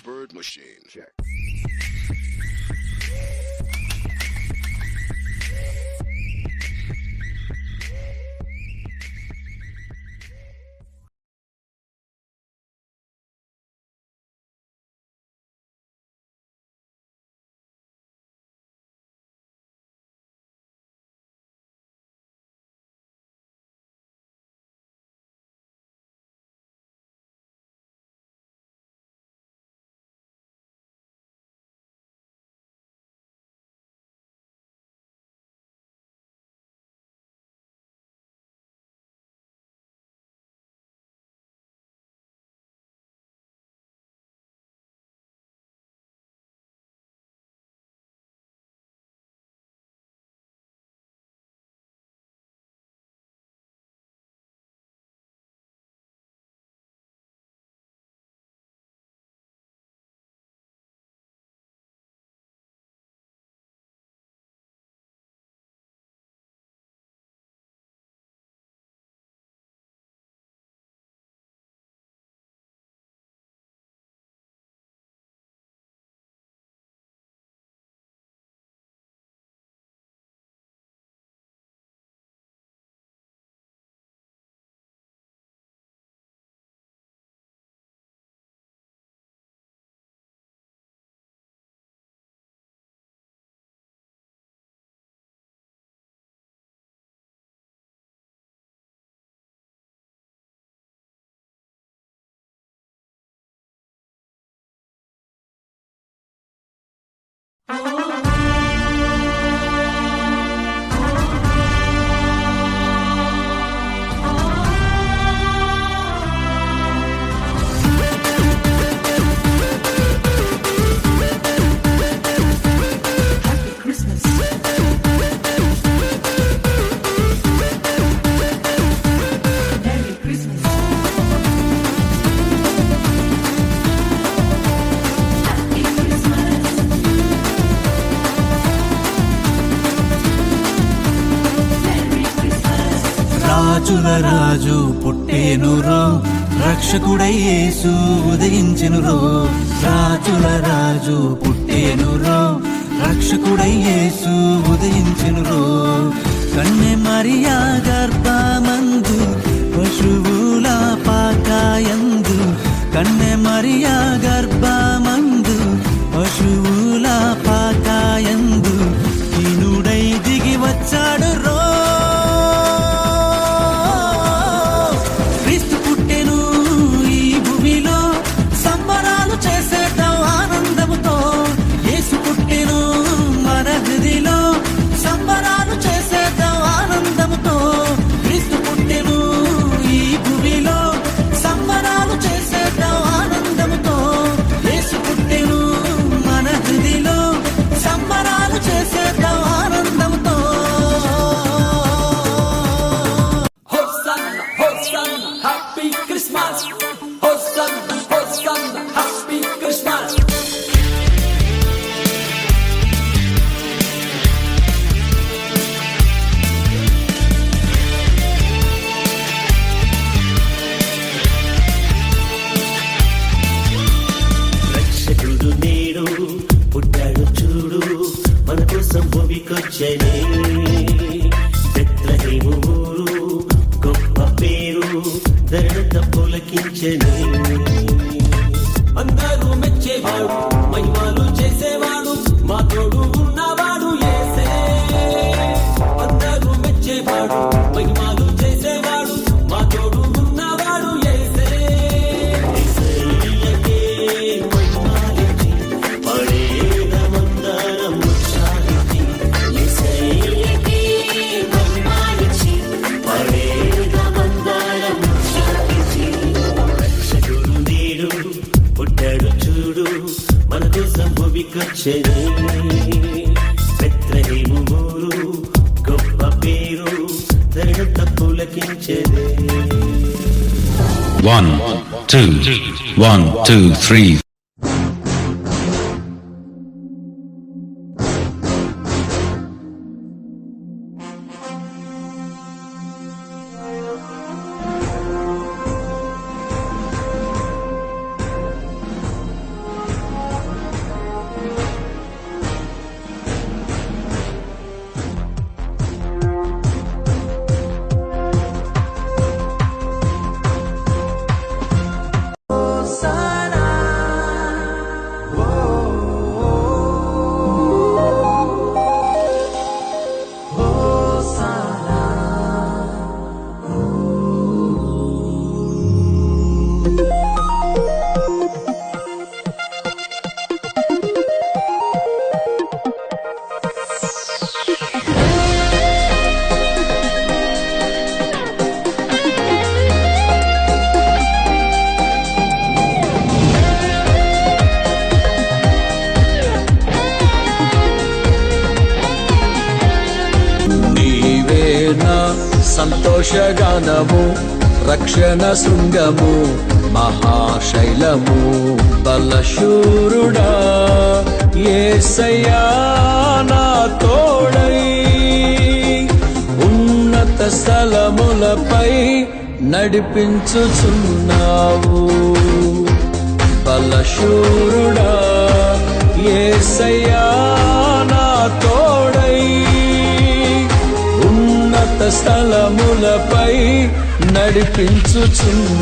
bird machine. Check. రాజుల రాజు పుట్టేనురో, రక్షకుడై యేసు ఉదయించెనురో. రాజుల రాజు పుట్టేనురో, రక్షకుడై యేసు ఉదయించెనురో. కన్నె మరియా గర్భమందు పశువుల పాకాయందు, కన్నె మరియా గర్భమందు పశువుల పాకాయందు దీనుడై దిగి వచ్చాడు రో. బెత్లెహేము ఊరు గొప్ప పేరు ధరణంతా పులకించెను. అందరూ మెచ్చేవాడు, మహిమలు చేసేవాడు, మా తోడు ఉన్నవాడు యేసే. అందరూ మెచ్చేవాడు, మహిమలు చేసేవాడు, మా తోడు ఉన్నవాడు యేసే. యేసయ్యకే మహిమలిచ్చి పడేదమందరం ఉత్సాహించి, యేసయ్యకే మహిమలిచ్చి పడేదమందరం ఉత్సాహించి. రక్షకుడు నేడు పుట్టాడు చూడు, మన కోసం భూమికొచ్చెను. బెత్లెహేము ఊరు గొప్ప పేరు ధరణంతా పులకించెను. 1 2 1 2 3. సంతోషగానము, రక్షణ శృంగము, మహాశైలము, బలశూరుడా యేసయ్యా నా తోడై, ఉన్నత స్థలములపై నడిపించుచున్నావు. బలశూరుడా యేసయ్యా నా తోడై, ఉన్నత స్థలములపై నడిపించుచున్నావు.